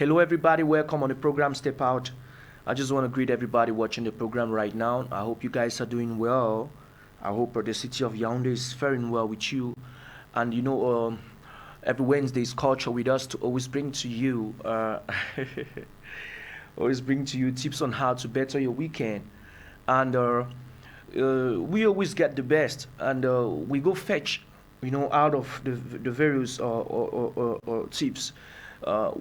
Hello, everybody. Welcome on the program Step Out. I just want to greet everybody watching the program right now. I hope you guys are doing well. I hope the city of Yaoundé is faring well with you. And every Wednesday is culture with us to always bring to you, always bring to you tips on how to better your weekend. And we always get the best, and we go fetch, out of the various tips.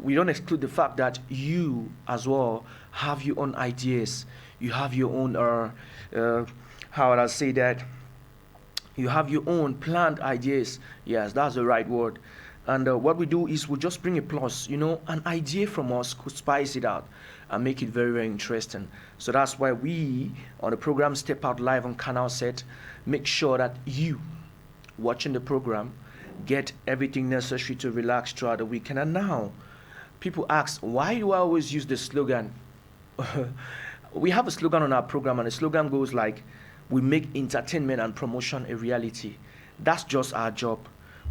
We don't exclude the fact that you as well have your own ideas. You have your own, how would I say that? You have your own planned ideas. Yes, that's the right word. And what we do is we just bring a plus, an idea from us could spice it out and make it very, very interesting. So that's why we, on the program Step Out Live on Canal Set, make sure that you, watching the program, get everything necessary to relax throughout the weekend. And now, people ask, why do I always use the slogan? We have a slogan on our program, and the slogan goes like, we make entertainment and promotion a reality. That's just our job.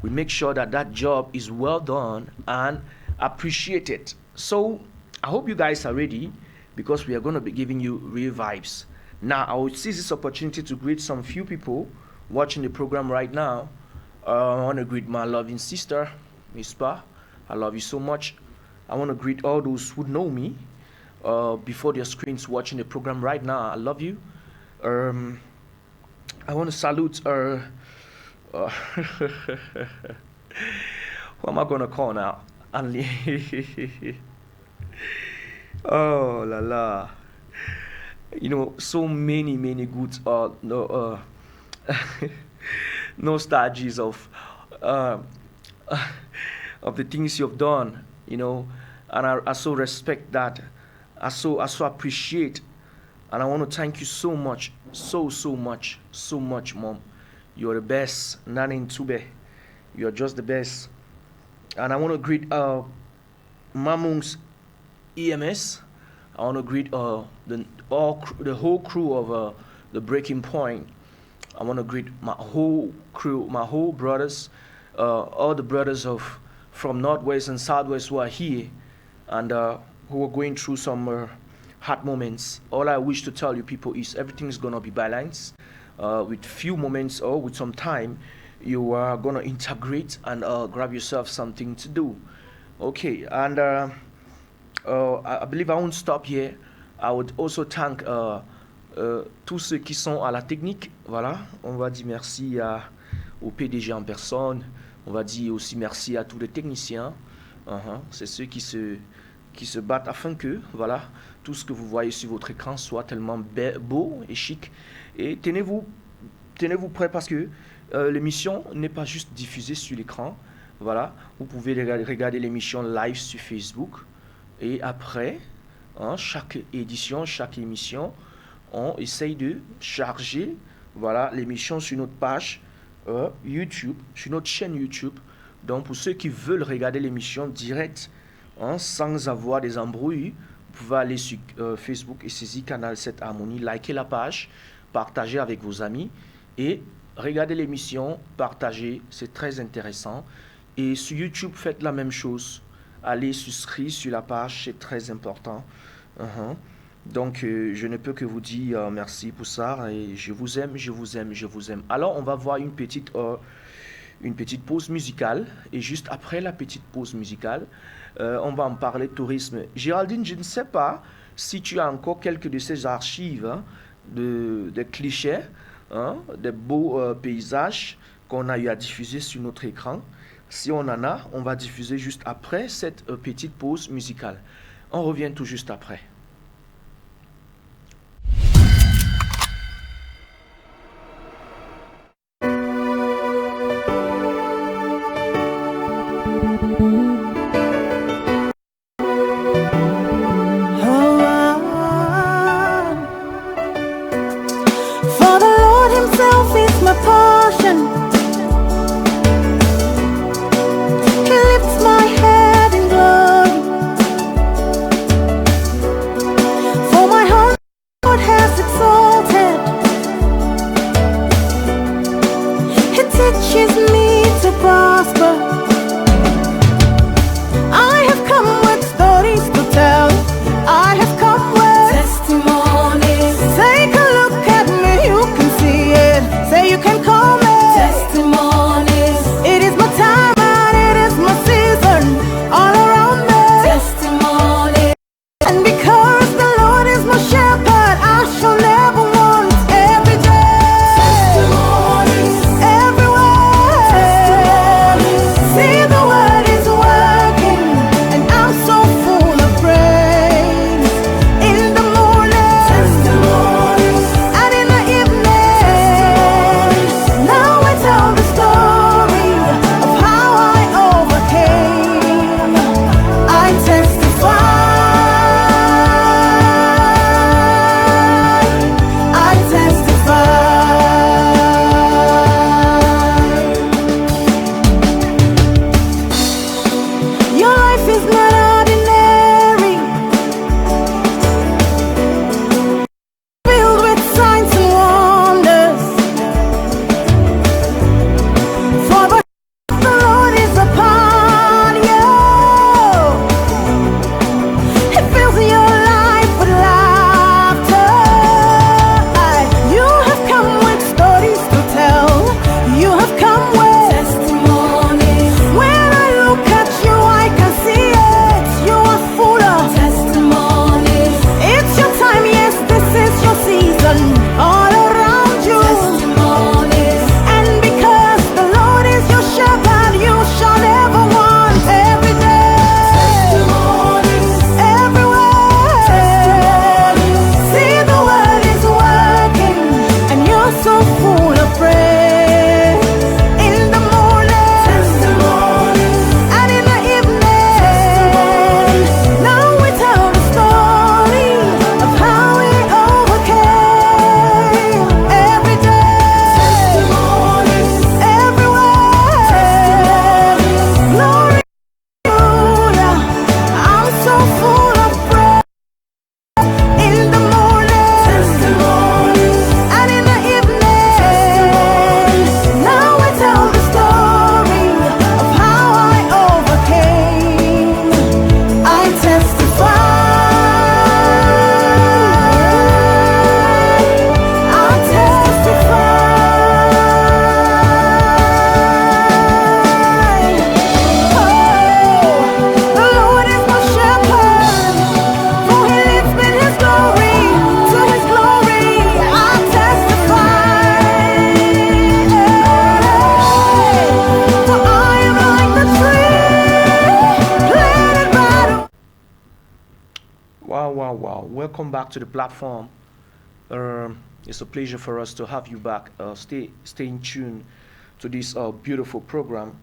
We make sure that that job is well done and appreciated. So I hope you guys are ready, because we are going to be giving you real vibes. Now, I will seize this opportunity to greet some few people watching the program right now. I want to greet my loving sister, Miss Pa. I love you so much. I want to greet all those who know me before their screens watching the program right now. I love you. I want to salute who am I going to call now? Oh la la. So many good no nostalgies uh, of the things you've done, and I so respect that. I so appreciate, and I want to thank you so much, so much, Mom. You're the best, Nani Ntube. You're just the best. And I want to greet Mamung's EMS. I want to greet the whole crew of the Breaking Point. I want to greet my whole crew, my whole brothers, all the brothers from Northwest and Southwest who are here and who are going through some hard moments. All I wish to tell you people is everything's gonna be balanced. With few moments or with some time, you are gonna integrate and grab yourself something to do. Okay, and I believe I won't stop here. I would also thank tous ceux qui sont à la technique. Voilà, on va dire merci au PDG en personne. On va dire aussi merci à tous les techniciens. C'est ceux qui se battent afin que, voilà, tout ce que vous voyez sur votre écran soit tellement beau et chic. Et tenez-vous prêts, parce que l'émission n'est pas juste diffusée sur l'écran. Voilà, vous pouvez regarder l'émission live sur Facebook. Et après, chaque édition, chaque émission, on essaye de charger, voilà, l'émission sur notre page YouTube, sur notre chaîne YouTube. Donc pour ceux qui veulent regarder l'émission direct, sans avoir des embrouilles, vous pouvez aller sur Facebook et saisir Canal 7 Harmonie, liker la page, partager avec vos amis et regarder l'émission, partager, c'est très intéressant. Et sur YouTube, faites la même chose. Allez souscrire sur la page, c'est très important. Donc, je ne peux que vous dire merci pour ça. Et je vous aime. Alors, on va voir une petite pause musicale. Et juste après la petite pause musicale, on va en parler de tourisme. Géraldine, je ne sais pas si tu as encore quelques de ces archives de clichés, des beaux paysages qu'on a eu à diffuser sur notre écran. Si on en a, on va diffuser juste après cette petite pause musicale. On revient tout juste après. For the Lord Himself is my portion. He lifts my head in glory. For my heart, God has exalted. He teaches me to prosper. I have come with stories to the platform. It's a pleasure for us to have you back. Stay in tune to this beautiful program.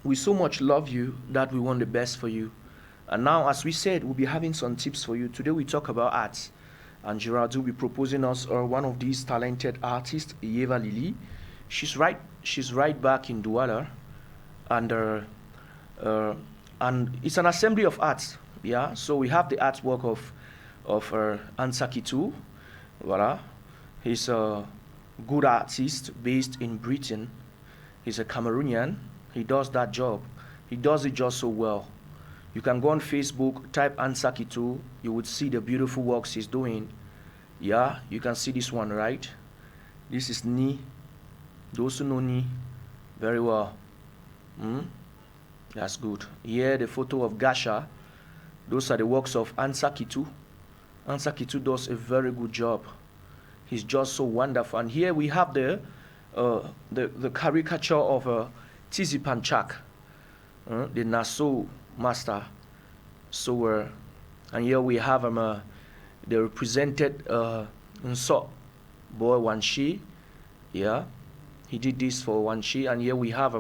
We so much love you that we want the best for you. And now, as we said, we'll be having some tips for you. Today we talk about arts. And Gerard will be proposing us one of these talented artists, Yeva Lily. She's right back in Douala, and it's an assembly of arts. Yeah, so we have the artwork of Ansa Kitu. Voilà, he's a good artist based in Britain. He's a Cameroonian. He does that job. He does it just so well. You can go on Facebook, type Ansa Kitu. You would see the beautiful works he's doing. Yeah, you can see this one, right? This is Ni. Those who know Ni very well. That's good. Here, the photo of Gasha. Those are the works of Ansa Kitu. Ansa Kitu does a very good job. He's just so wonderful. And here we have the caricature of Tizi Panchak, the Nassau master. So, and here we have they represented Nso boy Wanshi. Yeah, he did this for Wanshi, and here we have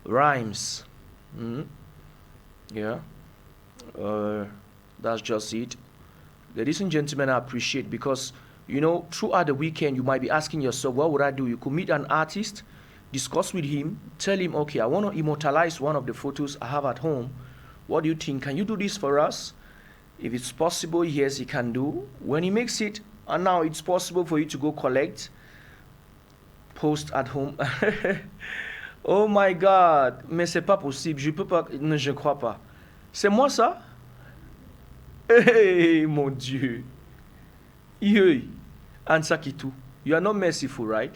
rhymes. Yeah, that's just it. Ladies and gentlemen, I appreciate, because you know, throughout the weekend you might be asking yourself, what would I do? You could meet an artist, discuss with him, tell him, okay, I want to immortalize one of the photos I have at home. What do you think? Can you do this for us? If it's possible, yes, he can do. When he makes it, and now it's possible for you to go collect, post at home. Oh my God, mais c'est pas possible. Je peux pas, non, je crois pas. C'est moi ça? Hey, mon Dieu. Hey, Ansa Kitu, you are not merciful, right?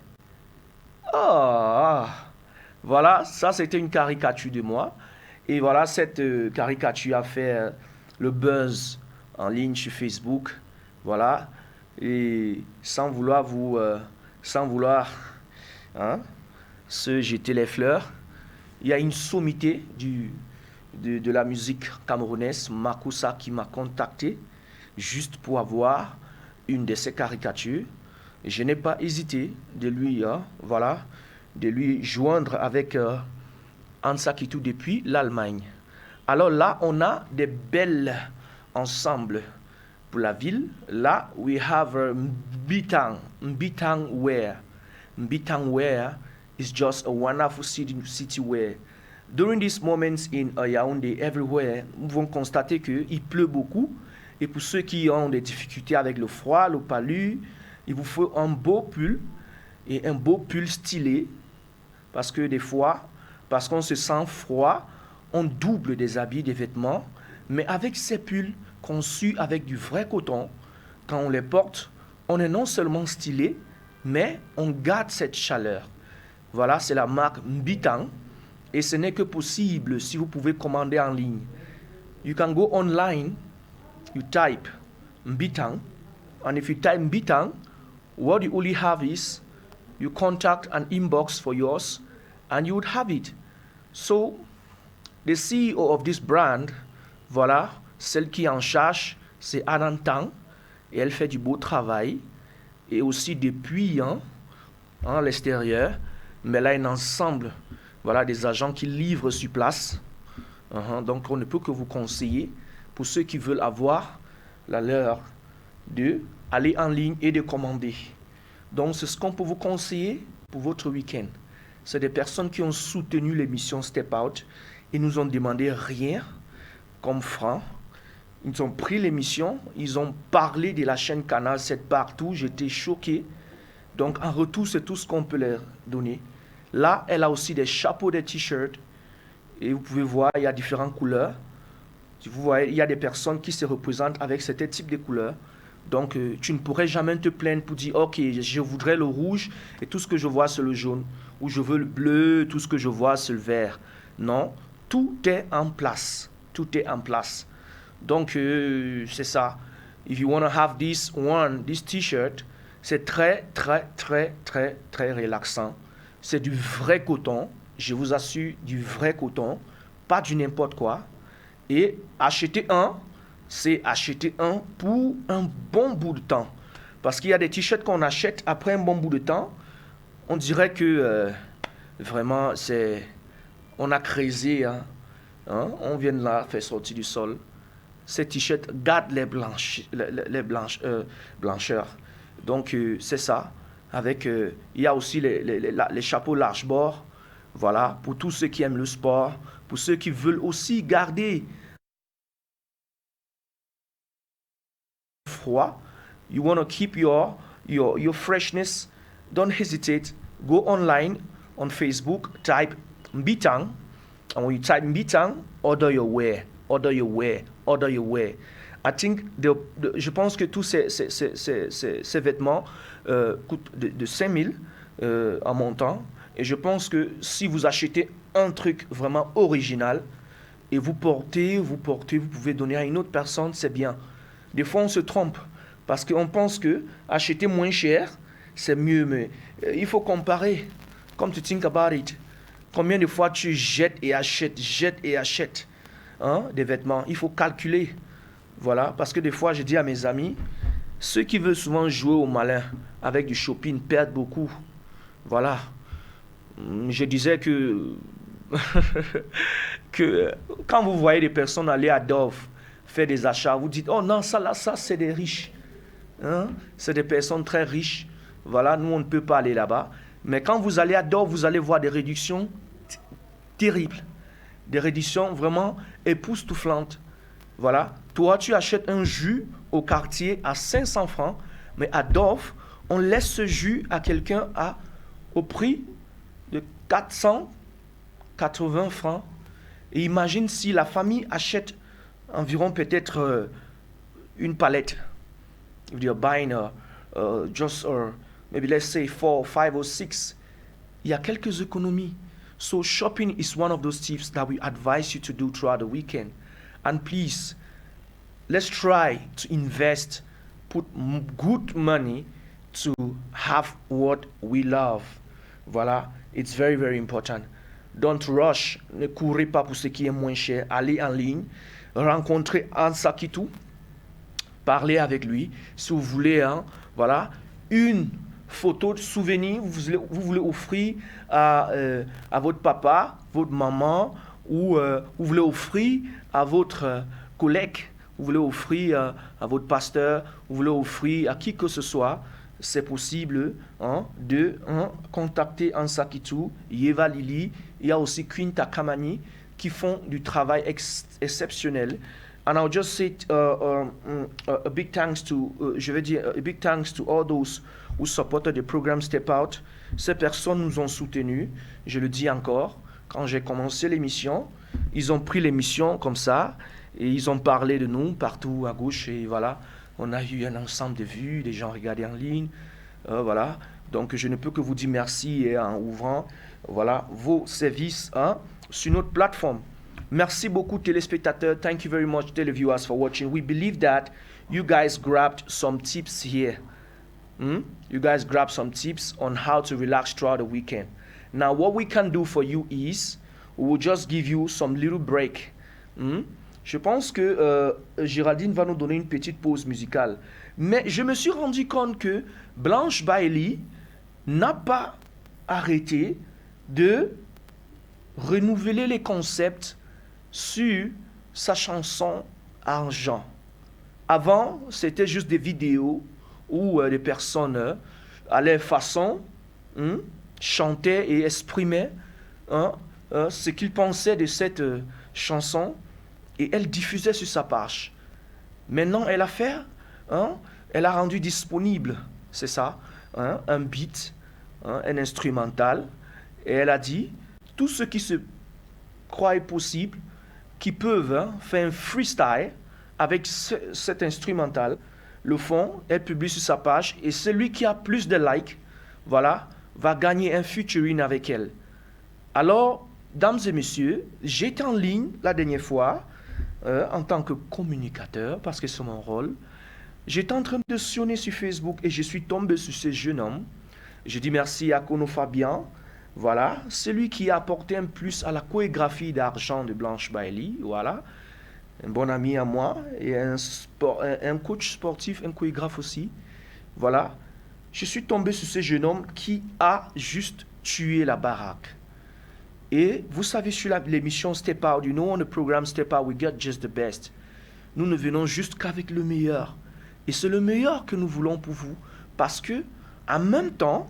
Ah, voilà, ça c'était une caricature de moi. Et voilà, cette caricature a fait le buzz en ligne sur Facebook. Voilà. Et sans vouloir se jeter les fleurs, il y a une sommité de la musique camerounaise, Makusa, qui m'a contacté juste pour avoir une de ces caricatures. Et je n'ai pas hésité de lui joindre avec Ansa Kitu depuis l'Allemagne. Alors là, on a des belles ensembles pour la ville. Là, we have Mbitang wear. Mbitang wear is just a wonderful city wear. During these moments in Yaoundé, everywhere, nous pouvons constater qu'il pleut beaucoup. Et pour ceux qui ont des difficultés avec le froid, le palu, il vous faut un beau pull, et un beau pull stylé. Parce que des fois, parce qu'on se sent froid, on double des habits, des vêtements. Mais avec ces pulls conçus avec du vrai coton, quand on les porte, on est non seulement stylé, mais on garde cette chaleur. Voilà, c'est la marque Mbitang. Et ce n'est que possible si vous pouvez commander en ligne. You can go online, you type Mbitang, and if you type Mbitang, what you only have is you contact an inbox for yours, and you would have it. So, the CEO of this brand, voilà, celle qui est en charge, c'est Anantang, et elle fait du beau travail, et aussi depuis à l'extérieur, mais là un ensemble, voilà, des agents qui livrent sur place. Donc on ne peut que vous conseiller, pour ceux qui veulent avoir la leur, de aller en ligne et de commander. Donc c'est ce qu'on peut vous conseiller pour votre week-end. C'est des personnes qui ont soutenu l'émission Step Out et nous ont demandé rien comme franc. Ils ont pris l'émission, ils ont parlé de la chaîne Canal 7 partout, j'étais choqué. Donc en retour, c'est tout ce qu'on peut leur donner. Là, elle a aussi des chapeaux, des t-shirts. Et vous pouvez voir, il y a différentes couleurs. Si vous voyez, il y a des personnes qui se représentent avec ce type de couleurs. Donc, tu ne pourrais jamais te plaindre pour dire, ok, je voudrais le rouge et tout ce que je vois, c'est le jaune. Ou je veux le bleu, tout ce que je vois, c'est le vert. Non, tout est en place. Tout est en place. Donc, c'est ça. If you want to have this t-shirt, c'est très, très, très, très, très relaxant. C'est du vrai coton. Je vous assure, du vrai coton. Pas du n'importe quoi. Et acheter un, c'est acheter un pour un bon bout de temps. Parce qu'il y a des t-shirts qu'on achète après un bon bout de temps, on dirait que vraiment, on a creusé, hein, on vient de la faire sortir du sol. Ces t-shirts gardent blancheurs. Donc, c'est ça. Avec, il y a aussi les chapeaux large bord. Voilà, pour tous ceux qui aiment le sport, pour ceux qui veulent aussi garder froid. You want to keep your freshness. Don't hesitate. Go online on Facebook, type Mbitang. And when you type Mbitang, order your wear. Order your wear. Order your wear. I think je pense que tous ces vêtements coûtent de 5 000 en montant. Et je pense que si vous achetez un truc vraiment original et vous portez, vous pouvez donner à une autre personne, c'est bien. Des fois, on se trompe parce qu'on pense que acheter moins cher, c'est mieux. Mais il faut comparer. Come to think about it. Combien de fois tu jettes et achètes des vêtements? Il faut calculer. Voilà, parce que des fois, je dis à mes amis, ceux qui veulent souvent jouer au malin avec du shopping perdent beaucoup. Voilà. Je disais que, que quand vous voyez des personnes aller à Dove faire des achats, vous dites, oh non, ça c'est des riches. Hein? C'est des personnes très riches. Voilà, nous, on ne peut pas aller là-bas. Mais quand vous allez à Dove, vous allez voir des réductions terribles. Des réductions vraiment époustouflantes. Voilà. Toi, tu achètes un jus au quartier à 500 francs, mais à Dove, on laisse ce jus à quelqu'un au prix de 480 francs. Et imagine si la famille achète environ peut-être une palette. If you're buying maybe let's say 4, 5 or 6. Il y a quelques économies. So shopping is one of those tips that we advise you to do throughout the weekend. And please, let's try to invest, put good money to have what we love. Voilà, it's very, very important. Don't rush, ne courez pas pour ce qui est moins cher. Allez en ligne, rencontrez Ansa Kitou, parlez avec lui. Si vous voulez, voilà, une photo de souvenir, vous voulez offrir à votre papa, votre maman, ou vous voulez offrir à votre collègue, vous voulez offrir à votre pasteur, vous voulez offrir à qui que ce soit, c'est possible de contacter Ansa Kitou, Yeva Lili, il y a aussi Quinta Kamani qui font du travail exceptionnel. And I'll just say a big thanks to, a big thanks to all those who supported the program Step Out. Ces personnes nous ont soutenus, je le dis encore, quand j'ai commencé l'émission, ils ont pris l'émission comme ça et ils ont parlé de nous partout à gauche et voilà, on a eu un ensemble de vues, des gens regardaient en ligne, voilà. Donc je ne peux que vous dire merci et en ouvrant voilà, vos services sur notre plateforme. Merci beaucoup téléspectateurs. Thank you very much televiewers for watching. We believe that you guys grabbed some tips here. You guys grabbed some tips on how to relax throughout the weekend. Now what we can do for you is we will just give you some little break. Je pense que Géraldine va nous donner une petite pause musicale. Mais je me suis rendu compte que Blanche Bailey n'a pas arrêté de renouveler les concepts sur sa chanson Argent. Avant, c'était juste des vidéos où des personnes à leur façon chantaient et exprimaient ce qu'ils pensaient de cette chanson et elle diffusait sur sa page. Maintenant, elle a fait, elle a rendu disponible, c'est ça, un beat, un instrumental, et elle a dit, tous ceux qui se croient possible, qui peuvent faire un freestyle avec cet instrumental, le font, elle publie sur sa page, et celui qui a plus de likes, voilà, va gagner un featuring avec elle. Alors, dames et messieurs, j'étais en ligne la dernière fois, en tant que communicateur, parce que c'est mon rôle. J'étais en train de sonner sur Facebook et je suis tombé sur ce jeune homme. Je dis merci à Kono Fabien, voilà, celui qui a apporté un plus à la chorégraphie d'Argent de Blanche Bailey, voilà. un bon ami à moi et un coach sportif, un chorégraphe aussi. Voilà. Je suis tombé sur ce jeune homme qui a juste tué la baraque. Et vous savez, sur l'émission Step Out, you know, on the program Step Out, we get just the best. Nous ne venons juste qu'avec le meilleur. Et c'est le meilleur que nous voulons pour vous. Parce que, en même temps,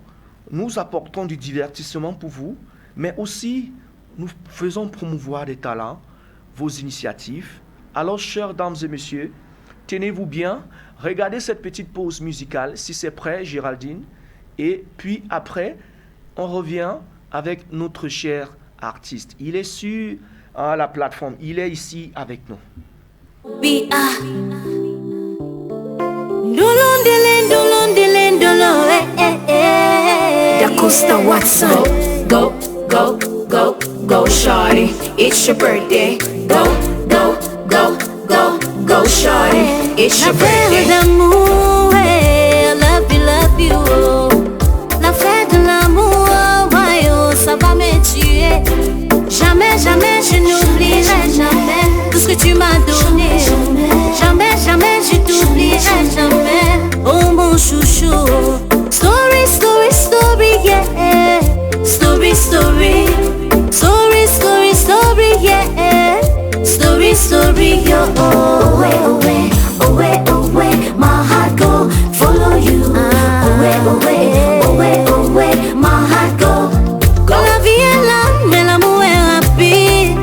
nous apportons du divertissement pour vous, mais aussi, nous faisons promouvoir des talents, vos initiatives. Alors, chères dames et messieurs, tenez-vous bien, regardez cette petite pause musicale, si c'est prêt, Géraldine. Et puis après, on revient avec notre cher artiste. Il est sur la plateforme, il est ici avec nous. D'Acosta Watson. Go, go, go, go, shawty. It's your birthday. Go, go, go, go, go, shawty. It's your birthday. La fête d'amour, love you, oh. La fête de l'amour, ouais, oh, ça va me tuer. Jamais, jamais, je n'oublierai jamais tout ce que tu m'as donné. Jamais, jamais, je t'oublierai jamais. Oh mon chouchou. Story, story, story, yeah. Story, story. Story, story, story, yeah. Story, story, yo. Away, away, away, away. My heart go follow you. Away, away, away, away. My heart go. La vie est là, mais l'amour est rapide.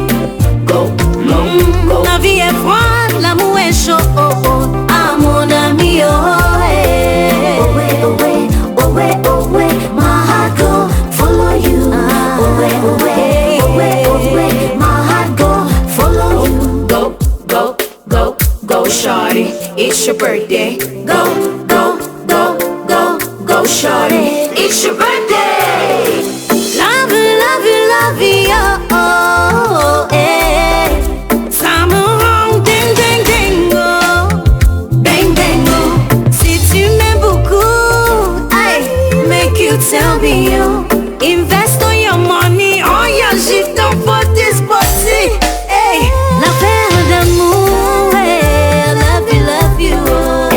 Go, go, go. La vie est froide, l'amour est chaud. Oh, oh. Ah mon ami, oh, hey. Away, away, away, away. My heart go follow you. Away, away, away, away. My heart go follow you. Go, go, go, go, shawty. It's your birthday. Go, go, go, go, go, shawty. It's your birthday. Love you, love you, love you, oh, oh, hey. Ça me rend ding, ding, ding, oh. Bang, bang, oh. Si tu m'aimes beaucoup, Aye, make you tell me, oh. Invest all your money, all your shit for this pussy. Hey, l'affaire d'amour, hey, love you, oh.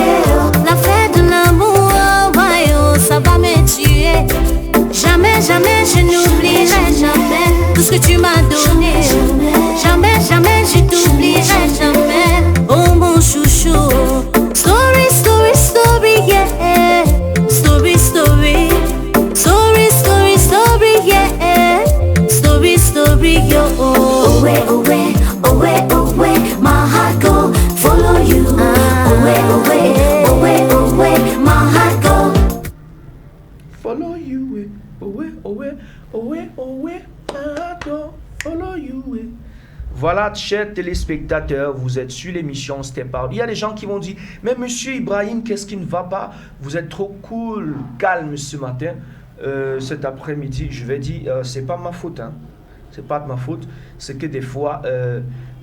L'affaire de l'amour, ouais, oh, ça va me tuer. Jamais, jamais, je n'oublierai jamais tout ce que tu m'as donné. Jamais, jamais, je t'oublierai jamais. Oh mon chouchou. Story, story, story, yeah. Story, story. Story, story, story, yeah. Story, story, yo. Away, away, away, away. My heart go follow you. Away, away, away, away. My heart go. Follow you, away, away, away, away, follow you. Voilà, chers téléspectateurs, vous êtes sur l'émission Step Out. Il y a des gens qui vont dire, mais monsieur Ibrahim, qu'est-ce qui ne va pas? Vous êtes trop cool, calme ce matin. Cet après-midi, je vais dire, c'est pas ma faute, hein. C'est pas de ma faute. C'est que des fois,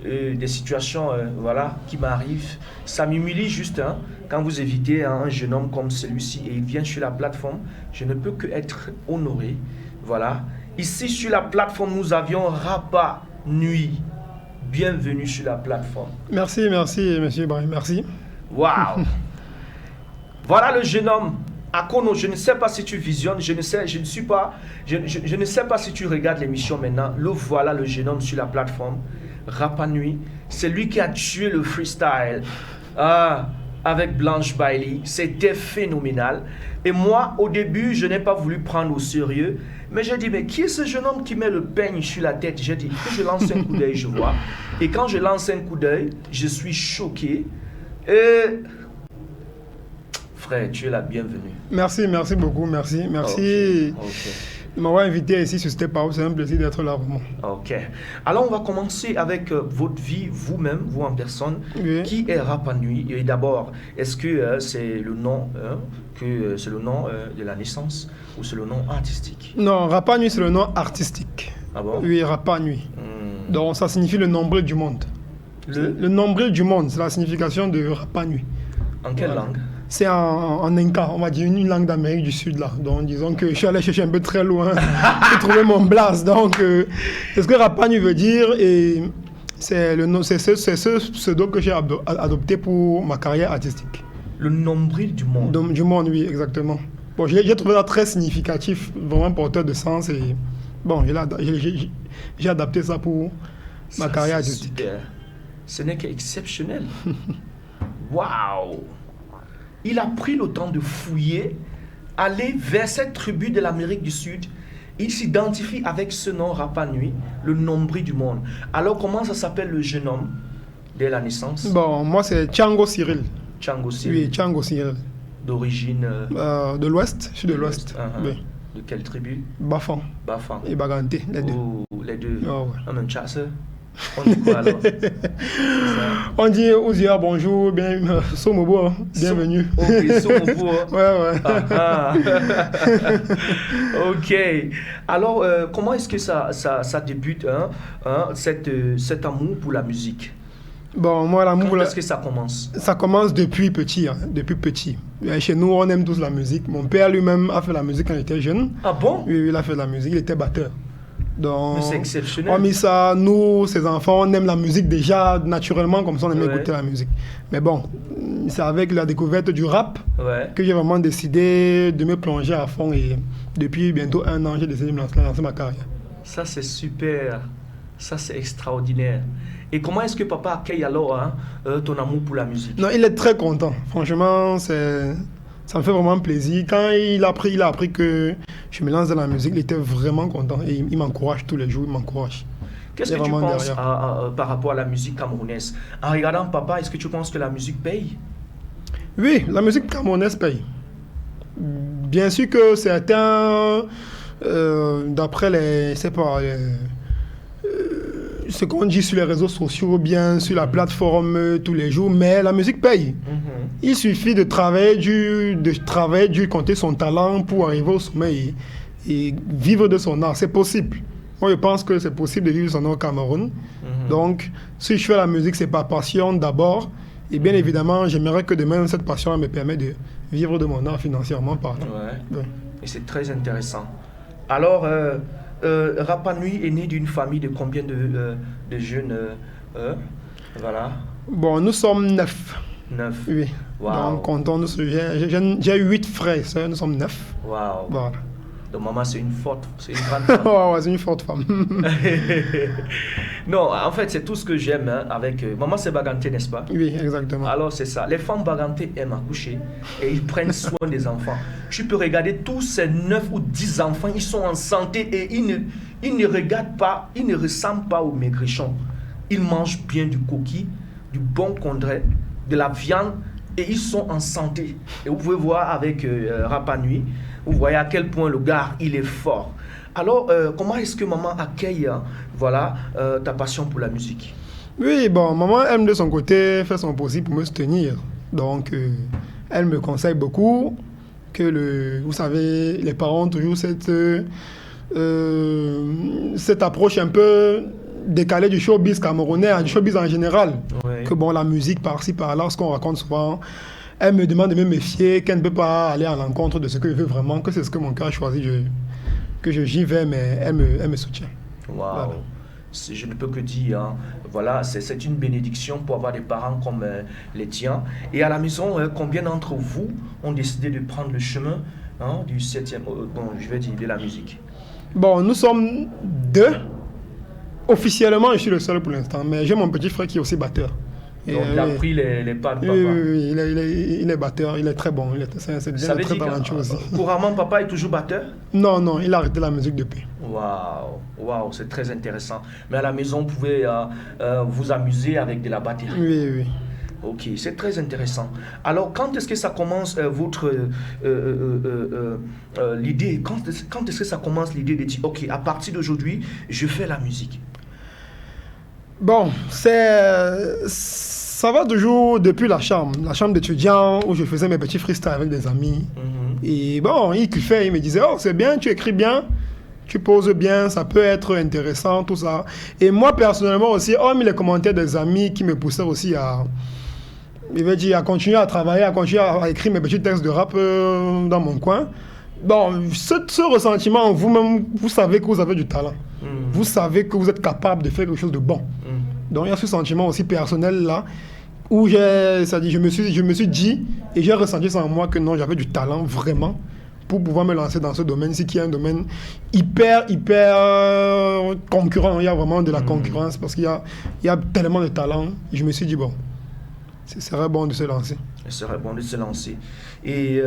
des situations, voilà, qui m'arrivent, ça m'humilie juste, hein. Quand vous évitez un jeune homme comme celui-ci et il vient sur la plateforme, je ne peux que être honoré. Voilà. Ici sur la plateforme, nous avions Rapa Nui. Bienvenue sur la plateforme. Merci, monsieur Ibrahim, merci. Waouh. Voilà le jeune homme. Akono, je ne sais pas si tu visionnes, je ne sais pas si tu regardes l'émission maintenant. Le voilà le jeune homme sur la plateforme. Rapa Nui, c'est lui qui a tué le freestyle. Avec Blanche Bailey, c'était phénoménal. Et moi, au début, je n'ai pas voulu prendre au sérieux, mais j'ai dit, mais qui est ce jeune homme qui met le peigne sur la tête? J'ai dit, que je lance un coup d'œil, je vois. Et quand je lance un coup d'œil, je suis choqué. Et... Frère, tu es la bienvenue. Merci beaucoup, merci. Okay. De m'avoir invité ici sur Step Out, c'est un plaisir d'être là, vraiment. Ok. Alors, on va commencer avec votre vie, vous-même, vous en personne. Oui. Qui est Rapa Nui? Et d'abord, est-ce que c'est le nom, c'est le nom de la naissance ou c'est le nom artistique? Non, Rapa Nui, c'est le nom artistique. Ah bon? Oui, Rapa Nui. Donc, ça signifie le nombril du monde. Le nombril du monde, c'est la signification de Rapa Nui. En quelle langue? C'est en Inca, on va dire une langue d'Amérique du Sud là. Donc disons que je suis allé chercher un peu très loin pour trouver mon blast. Donc c'est ce que Rapa Nui veut dire. Et C'est ce pseudo que j'ai adopté pour ma carrière artistique. Le nombril du monde. Du monde, oui, exactement. Bon, j'ai trouvé ça très significatif, vraiment porteur de sens. Et bon, j'ai adapté ça pour ma carrière artistique. Super. Ce n'est qu'exceptionnel. Waouh! Il a pris le temps de fouiller, aller vers cette tribu de l'Amérique du Sud. Il s'identifie avec ce nom Rapa Nui, le nombril du monde. Alors, comment ça s'appelle le jeune homme dès la naissance? Bon, moi, c'est Tchango Cyril. Tchango Cyril. Oui, Tchango Cyril. D'origine de l'Ouest, je suis de l'Ouest. Oui. De quelle tribu? Bafan. Bafan. Et Baganté, les deux. Oh, les deux. Oh, ouais. Ah, même chasse. On dit quoi alors? On dit Ouzia, bonjour, Somobo, bienvenue. Ok, Somobo. Ouais. Ah. Ok. Alors, comment est-ce que ça débute, cet amour pour la musique? Bon, moi, l'amour. Quand est-ce que ça commence? Ça commence depuis petit, depuis petit. Chez nous, on aime tous la musique. Mon père lui-même a fait la musique quand il était jeune. Ah bon? Oui, il a fait de la musique, il était batteur. Donc, mais c'est exceptionnel. Hormis ça, nous, ses enfants, on aime la musique déjà naturellement, comme ça on aime écouter la musique. Mais bon, c'est avec la découverte du rap que j'ai vraiment décidé de me plonger à fond. Et depuis bientôt 1 an, j'ai décidé de me lancer ma carrière. Ça, c'est super. Ça, c'est extraordinaire. Et comment est-ce que papa accueille alors ton amour pour la musique? Non, il est très content. Franchement, ça me fait vraiment plaisir. Quand il a appris que je me lance dans la musique, il était vraiment content. Et il m'encourage tous les jours, il m'encourage. Qu'est-ce que tu penses par rapport à la musique camerounaise? En regardant papa, est-ce que tu penses que la musique paye? Oui, la musique camerounaise paye. Bien sûr que certains, d'après ce qu'on dit sur les réseaux sociaux, ou bien sur la plateforme tous les jours, mais la musique paye. Il suffit de travailler dur, compter son talent pour arriver au sommet et vivre de son art. C'est possible. Moi, je pense que c'est possible de vivre de son art au Cameroun. Donc, si je fais la musique, c'est par passion d'abord. Et bien évidemment, j'aimerais que demain, cette passion me permette de vivre de mon art financièrement parlant. Ouais. Et c'est très intéressant. Alors, Rapa Nui est né d'une famille de combien de jeunes voilà. Bon, nous sommes 9. 9. Oui. Wow. Donc, j'ai 8 frères et sœurs, nous sommes 9. Wow. Voilà. Donc maman, c'est une grande femme. Ouais, c'est une forte femme. Non, en fait, c'est tout ce que j'aime avec... maman, c'est Baganté, n'est-ce pas? Oui, exactement. Alors, c'est ça. Les femmes Baganté aiment accoucher et ils prennent soin des enfants. Tu peux regarder tous ces 9 ou 10 enfants, ils sont en santé et ils ne regardent pas, ils ne ressemblent pas aux maigrichons. Ils mangent bien du coquille, du bon condré, de la viande et ils sont en santé. Et vous pouvez voir avec Rapa Nui, vous voyez à quel point le gars, il est fort. Alors, comment est-ce que maman accueille ta passion pour la musique? Oui, bon, maman aime de son côté faire son possible pour me soutenir. Donc, elle me conseille beaucoup que, vous savez, les parents ont toujours cette approche un peu décalée du showbiz camerounais, du showbiz en général. Oui. Que bon, la musique par-ci, par-là, ce qu'on raconte souvent... Elle me demande de me méfier, qu'elle ne peut pas aller à l'encontre de ce que je veux vraiment, que c'est ce que mon cœur a choisi, que j'y vais, mais elle me soutient. Waouh, voilà. Je ne peux que dire, voilà, c'est une bénédiction pour avoir des parents comme les tiens. Et à la maison, combien d'entre vous ont décidé de prendre le chemin du 7e, je vais dire, de la musique? Bon, nous sommes 2. Officiellement, je suis le seul pour l'instant, mais j'ai mon petit frère qui est aussi batteur. Donc, il a pris les pas de papa. Oui, il est batteur, il est très bon, c'est bien très talentueux aussi. Couramment, papa est toujours batteur? Non, il a arrêté la musique depuis. Waouh, c'est très intéressant. Mais à la maison, vous pouvez vous amuser avec de la batterie. Oui. Ok, c'est très intéressant. Alors, quand est-ce que ça commence votre l'idée? Quand est-ce que ça commence l'idée de dire, ok, à partir d'aujourd'hui, je fais la musique? Bon, ça va toujours depuis la chambre d'étudiant où je faisais mes petits freestyles avec des amis. Et bon, il kiffait, il me disait, oh, c'est bien, tu écris bien, tu poses bien, ça peut être intéressant, tout ça. Et moi, personnellement aussi, hormis les commentaires des amis qui me poussaient aussi à continuer à travailler, à continuer à écrire mes petits textes de rap dans mon coin. Bon, ce ressentiment, vous-même, vous savez que vous avez du talent. Vous savez que vous êtes capable de faire quelque chose de bon. Donc il y a ce sentiment aussi personnel là, où je me suis dit, et j'ai ressenti ça en moi que non, j'avais du talent vraiment pour pouvoir me lancer dans ce domaine-ci qui est un domaine hyper concurrent. Il y a vraiment de la concurrence parce qu'il y a tellement de talent. Et je me suis dit, bon, ce serait bon de se lancer. Ce serait bon de se lancer. Et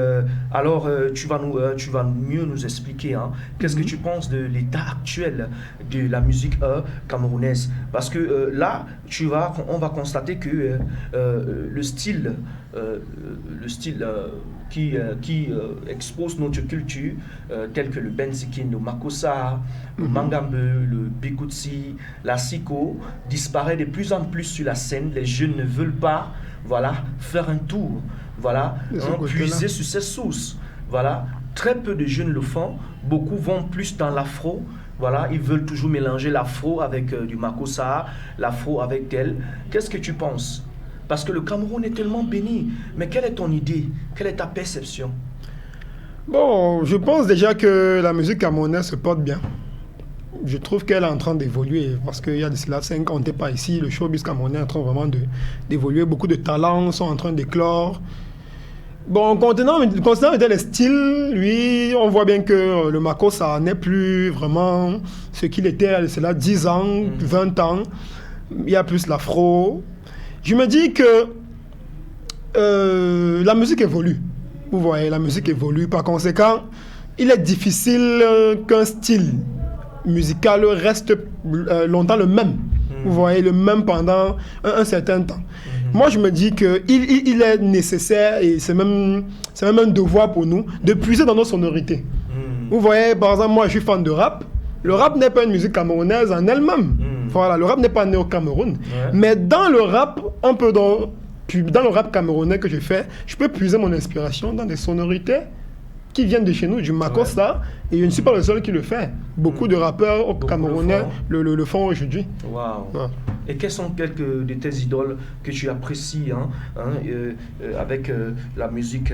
alors, tu vas mieux nous expliquer, hein, qu'est-ce que tu penses de l'état actuel de la musique camerounaise? Parce que là, on va constater que le style qui expose notre culture, tel que le benzikin, le makossa, le mangambe, le bikutsi, la siko, disparaît de plus en plus sur la scène. Les jeunes ne veulent pas, voilà, faire un tour, voilà, puiser sur ces sources. Voilà, très peu de jeunes le font. Beaucoup vont plus dans l'afro. Voilà, ils veulent toujours mélanger l'afro avec du makossa, l'afro avec tel. Qu'est-ce que tu penses? Parce que le Cameroun est tellement béni. Mais quelle est ton idée? Quelle est ta perception? Bon, je pense déjà que la musique camerounaise se porte bien. Je trouve qu'elle est en train d'évoluer parce qu'il y a de cela 5 ans, on n'était pas ici. Le showbiz camerounais est en train vraiment d'évoluer. Beaucoup de talents sont en train d'éclore. Bon, contenant les styles, lui, on voit bien que le makossa n'est plus vraiment ce qu'il était, cela 10 ans, 20 ans. Il y a plus l'afro. Je me dis que la musique évolue. Vous voyez, la musique évolue. Par conséquent, il est difficile qu'un style musical reste longtemps le même. Vous voyez, le même pendant un certain temps. Moi, je me dis qu'il est nécessaire, et c'est même un devoir pour nous, de puiser dans nos sonorités. Vous voyez, par exemple, moi, je suis fan de rap. Le rap n'est pas une musique camerounaise en elle-même. Voilà, le rap n'est pas né au Cameroun. Mais dans le rap, dans le rap camerounais que je fais, je peux puiser mon inspiration dans des sonorités qui viennent de chez nous, du makossa, et je ne suis pas le seul qui le fait. Beaucoup de rappeurs camerounais le font aujourd'hui. Wow. Ouais. Et quelles sont quelques de tes idoles que tu apprécies avec la musique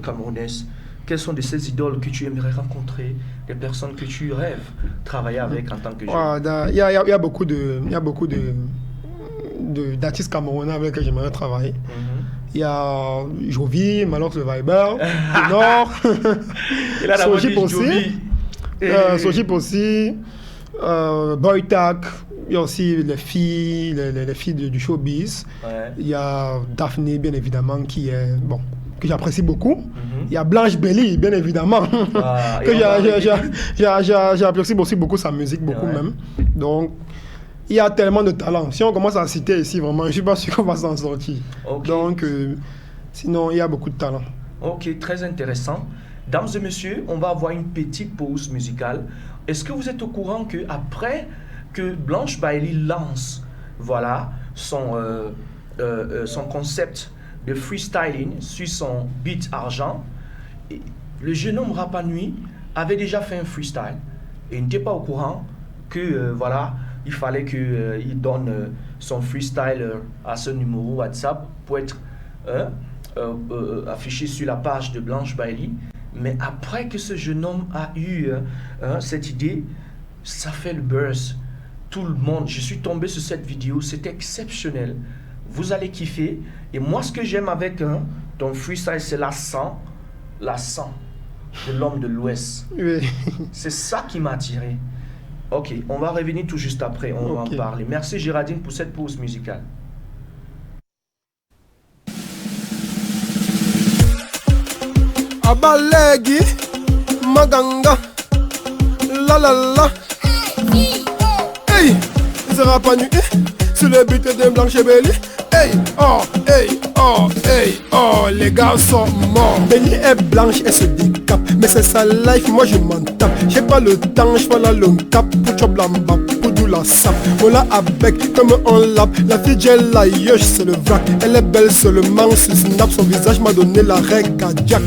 camerounaise? Quelles sont de ces idoles que tu aimerais rencontrer, des personnes que tu rêves travailler avec en tant que jeune? Il y a beaucoup d'artistes camerounais avec lesquels j'aimerais travailler. Il y a Jovi, Malox le Viber, du Nord, Sojip aussi, Sojip aussi, Boytak, il y a aussi les filles du showbiz. Il y a Daphné, bien évidemment, que j'apprécie beaucoup. Il y a Blanche Belly, bien évidemment, que j'apprécie aussi beaucoup sa musique, beaucoup même. Donc, il y a tellement de talent. Si on commence à citer ici, vraiment, je ne suis pas sûr qu'on va s'en sortir. Okay. Donc, sinon, il y a beaucoup de talent. Ok, très intéressant. Dames et messieurs, on va avoir une petite pause musicale. Est-ce que vous êtes au courant qu'après que Blanche Bailey lance son concept de freestyling sur son beat argent, le jeune homme Rapa Nui avait déjà fait un freestyle et il n'était pas au courant que il fallait qu'il donne son freestyle à ce numéro WhatsApp pour être affiché sur la page de Blanche Bailey. Mais après que ce jeune homme a eu cette idée, ça fait le buzz. Tout le monde, je suis tombé sur cette vidéo, c'était exceptionnel. Vous allez kiffer. Et moi, ce que j'aime avec ton freestyle, c'est l'accent de l'homme de l'Ouest. Oui. C'est ça qui m'a attiré. Ok, on va revenir tout juste après, on va en parler. Merci Géraldine pour cette pause musicale. Abalegi, Maganga, la la la. Hey, c'est Rapa Nui, sur le beat de Blanche Belly. Hey, oh, les gars sont morts. Belly est blanche, elle se décape. Mais c'est sa life, moi je m'en tape. J'ai pas le temps, je fais la longue cap. Pour choblamba, pour du la sap. On l'a avec comme on lap. La fille j'ai la yoche, c'est le vrac. Elle est belle seulement sur Snap. Son visage m'a donné la règle cardiaque.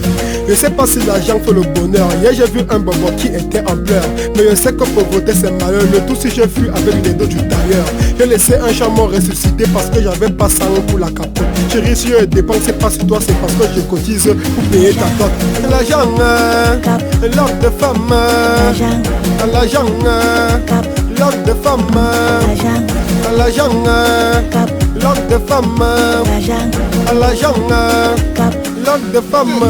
Je sais pas si l'argent fait le bonheur. Hier j'ai vu un bobo qui était en pleurs. Mais je sais que pauvreté c'est malheur. Le tout si je fus avec les dos du tailleur. J'ai laissé un chameau ressusciter parce que j'avais pas ça pour la capote. Chérie, si je dépense, c'est pas sur toi, c'est parce que je cotise pour payer ta dot. L'argent, l'ordre de femme. L'argent, l'ordre de femme. l'argent, l'homme de femme, l'argent, l'homme de femme,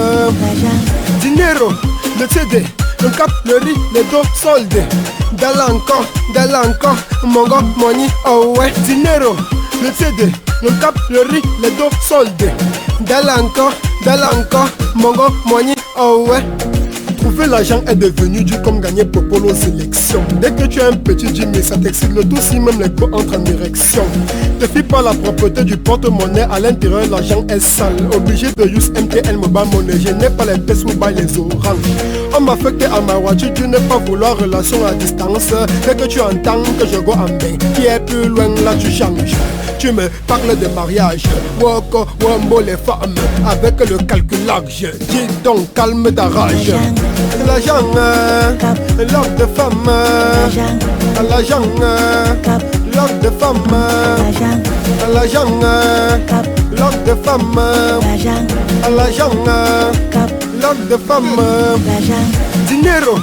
dinero, le CD, le cap, le riz, les dos soldés, Dalanco, mongo, money, oh ouais, dinero, le CD, le cap, le riz, les dos soldés, Dalanco, mongo, money, oh ouais. Trouver l'argent est devenu dur comme gagner Popolo aux élections. Dès que tu as un petit Jimmy, ça t'excite le tout si même les go entrent en érection. Te fie pas la propreté du porte-monnaie, à l'intérieur l'argent est sale. Obligé de use MTN Mobile Money, je n'ai pas les pièces ou bail les oranges. On m'a fait que à ma voiture, tu n'es pas vouloir relation à distance. Dès que tu entends que je go en bain, qui est plus loin là tu changes. Tu me parles de mariage, woko, wombo les femmes, avec le calculage. Dis donc calme ta rage. L'argent, l'homme de femme, l'argent, l'homme de femme, l'argent, l'homme de femme, l'argent, l'homme de femme, dinero,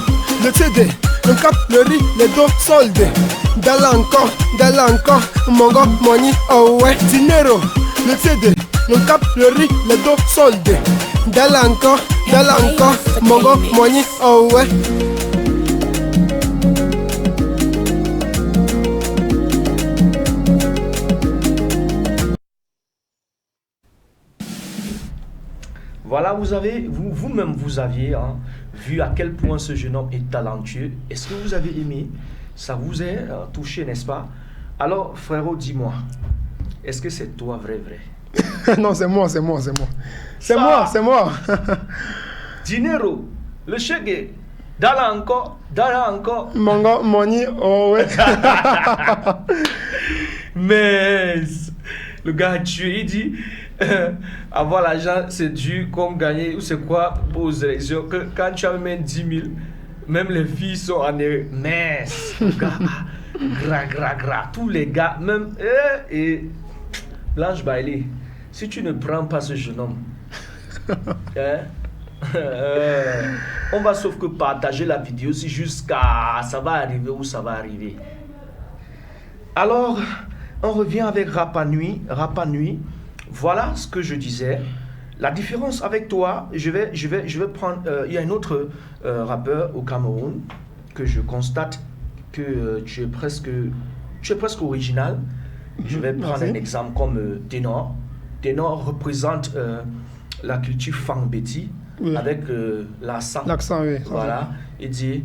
le CD, le cap, le riz, les dos soldés, Dalanco, mongo, money, oh ouais, dinero, le CD, le cap, le riz, les dos soldés, Dalanco, mongo, money, oh ouais. Voilà, vous-même vous aviez vu à quel point ce jeune homme est talentueux. Est-ce que vous avez aimé? Ça vous a touché, n'est-ce pas? Alors, frérot, dis-moi, est-ce que c'est toi vrai? Non, c'est moi. C'est moi. Dinero, le chèque, Dalanco. Mongo, money, oh ouais. Mais le gars tué, il dit avoir l'argent c'est dur comme gagner ou c'est quoi pour les élections que quand tu as même 10 000 même les filles sont en erreur. Mais le gars gras tous les gars même et Blanche Bailey, si tu ne prends pas ce jeune homme on va sauf que partager la vidéo si jusqu'à ça va arriver où ça va arriver. Alors on revient avec Rapa Nui. Voilà ce que je disais. La différence avec toi, je vais prendre. Il y a un autre rappeur au Cameroun que je constate que tu es presque original. Je vais prendre un exemple comme Ténor. Ténor représente la culture Fang Betty avec l'accent. L'accent, oui. Voilà. Il dit.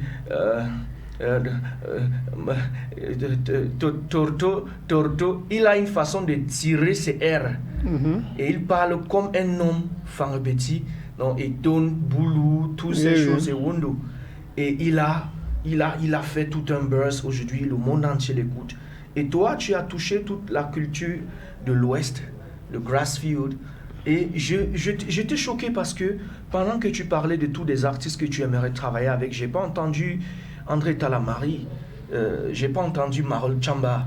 Torto, il a une façon de tirer ses R et il parle comme un homme Fangabeti, donc et donne boulot, toutes ces choses et Wondo. Et il a fait tout un burst aujourd'hui, le monde entier l'écoute. Et toi, tu as touché toute la culture de l'Ouest, le Grassfield. Et j'étais choqué parce que pendant que tu parlais de tous les artistes que tu aimerais travailler avec, j'ai pas entendu André Talamari, j'ai pas entendu Marol Chamba.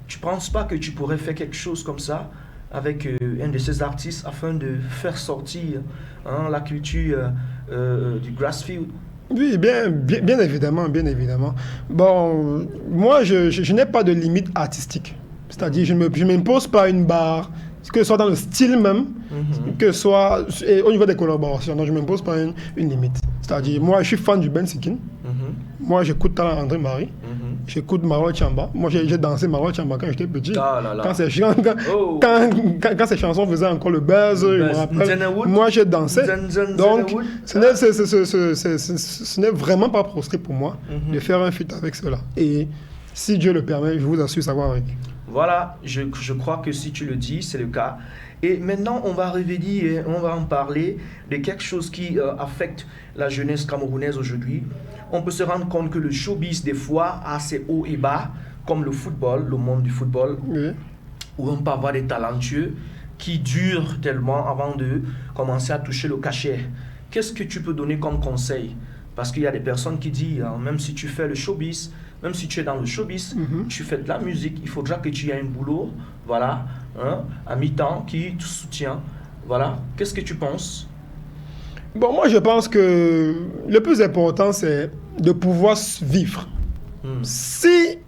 Tu penses pas que tu pourrais faire quelque chose comme ça avec un de ces artistes afin de faire sortir la culture du Grassfield? Oui, bien évidemment. Bon, moi, je n'ai pas de limite artistique. C'est-à-dire, je ne m'impose pas une barre, que ce soit dans le style même, que ce soit au niveau des collaborations. Donc, je ne m'impose pas une limite. C'est-à-dire, moi, je suis fan du Ben Sikin. Moi, j'écoute André Marie. J'écoute Marol Chamba. Moi, j'ai dansé Marol Chamba quand j'étais petit. Quand ces chansons faisaient encore le buzz, je me rappelle. Moi, j'ai dansé. Donc, ce n'est vraiment pas prostré pour moi de faire un feat avec cela. Et si Dieu le permet, je vous assure, ça va arriver. Voilà, je crois que si tu le dis, c'est le cas. Et maintenant, on va revenir, on va en parler de quelque chose qui affecte la jeunesse camerounaise aujourd'hui. On peut se rendre compte que le showbiz, des fois, a ses hauts et bas, comme le football, le monde du football, où on peut avoir des talentueux qui durent tellement avant de commencer à toucher le cachet. Qu'est-ce que tu peux donner comme conseil? Parce qu'il y a des personnes qui disent, même si tu fais le showbiz, même si tu es dans le showbiz, tu fais de la musique, il faudra que tu aies un boulot, voilà, à mi-temps, qui te soutient. Voilà, qu'est-ce que tu penses? Bon, moi, je pense que le plus important, c'est de pouvoir vivre. Si